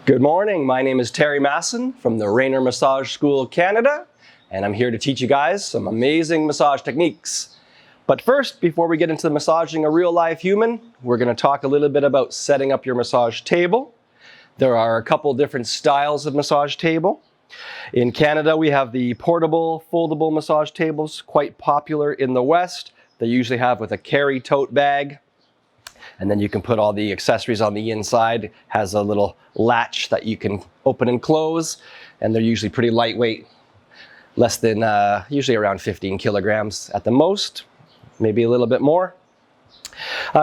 Good morning, my name is Terry Masson from the Rainer Massage School Canada, and I'm here to teach you guys some amazing massage techniques. But first, before we get into massaging a real live human, we're going to talk a little bit about setting up your massage table. There are a couple different styles of massage table. In Canada, we have the portable, foldable massage tables, quite popular in the West. They usually have with a carry tote bag. And then you can put all the accessories on the inside. It has a little latch that you can open and close. And they're usually pretty lightweight, less than, usually around 15 kilograms at the most, maybe a little bit more.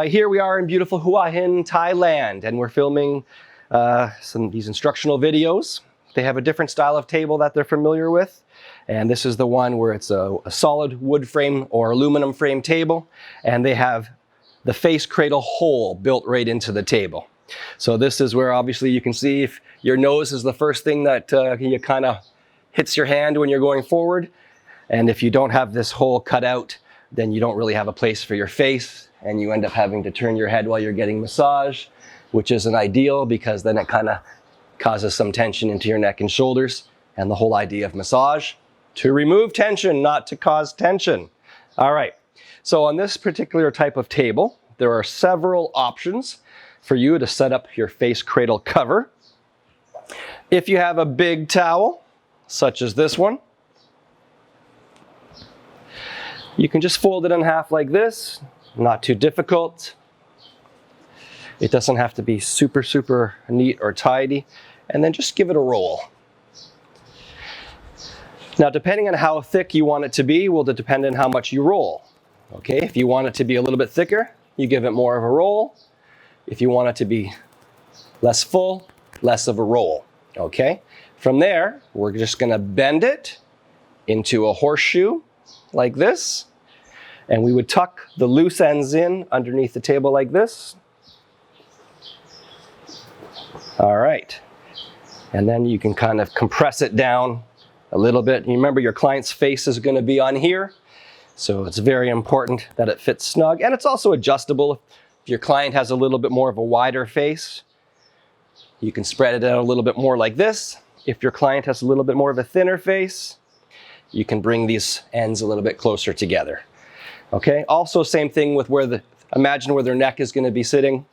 Here we are in beautiful Hua Hin, Thailand, and we're filming these instructional videos. They have a different style of table that they're familiar with. And this is the one where it's a solid wood frame or aluminum frame table. And they have the face cradle hole built right into the table. So this is where obviously you can see if your nose is the first thing that you kind of hits your hand when you're going forward. And if you don't have this hole cut out, then you don't really have a place for your face, and you end up having to turn your head while you're getting massage, which isn't ideal because then it kind of causes some tension into your neck and shoulders. And the whole idea of massage, to remove tension, not to cause tension. All right. So on this particular type of table, there are several options for you to set up your face cradle cover. If you have a big towel, such as this one, you can just fold it in half like this, not too difficult. It doesn't have to be super neat or tidy, and then just give it a roll. Now, depending on how thick you want it to be will depend on how much you roll. Okay, if you want it to be a little bit thicker, you give it more of a roll. If you want it to be less full, less of a roll. Okay, from there, we're just going to bend it into a horseshoe like this. And we would tuck the loose ends in underneath the table like this. All right, and then you can kind of compress it down a little bit. You remember your client's face is going to be on here. So it's very important that it fits snug, and it's also adjustable. If your client has a little bit more of a wider face, you can spread it out a little bit more like this. If your client has a little bit more of a thinner face, you can bring these ends a little bit closer together. Okay, also same thing with imagine where their neck is going to be sitting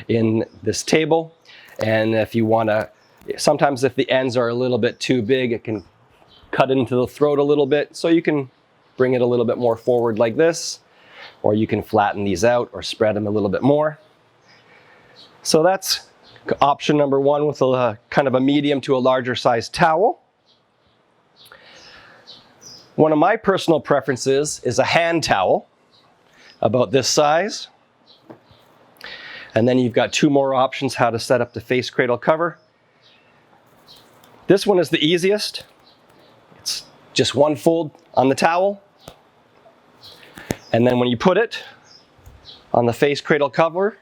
in this table. And if you want to, sometimes if the ends are a little bit too big, it can cut into the throat a little bit. So you can bring it a little bit more forward like this, or you can flatten these out or spread them a little bit more. So that's option number one with a kind of a medium to a larger size towel. One of my personal preferences is a hand towel, about this size. And then you've got two more options how to set up the face cradle cover. This one is the easiest. It's just one fold on the towel. And then when you put it on the face cradle cover,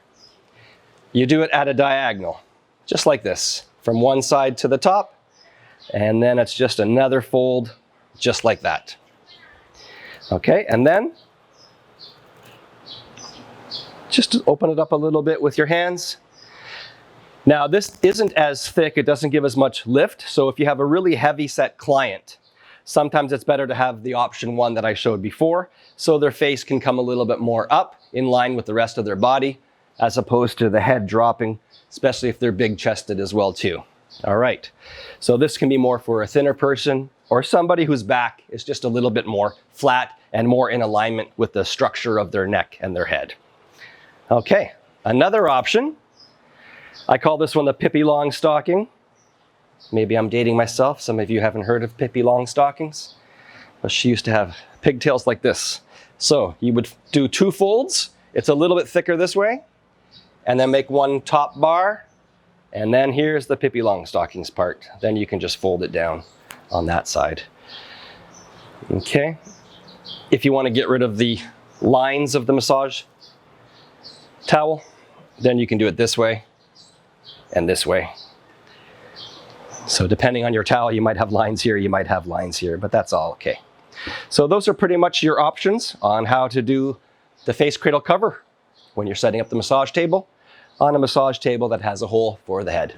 you do it at a diagonal, just like this, from one side to the top. And then it's just another fold, just like that. Okay, and then just open it up a little bit with your hands. Now this isn't as thick, it doesn't give as much lift. So if you have a really heavy set client, sometimes it's better to have the option one that I showed before, so their face can come a little bit more up in line with the rest of their body, as opposed to the head dropping, especially if they're big chested as well too. All right, so this can be more for a thinner person or somebody whose back is just a little bit more flat and more in alignment with the structure of their neck and their head. Okay, another option, I call this one the Pippi Longstocking. Maybe I'm dating myself. Some of you haven't heard of Pippi Longstockings, but she used to have pigtails like this. So you would do two folds. It's a little bit thicker this way, and then make one top bar. And then here's the Pippi Longstockings part. Then you can just fold it down on that side. Okay. If you want to get rid of the lines of the massage towel, then you can do it this way and this way. So depending on your towel, you might have lines here, you might have lines here, but that's all okay. So those are pretty much your options on how to do the face cradle cover when you're setting up the massage table on a massage table that has a hole for the head.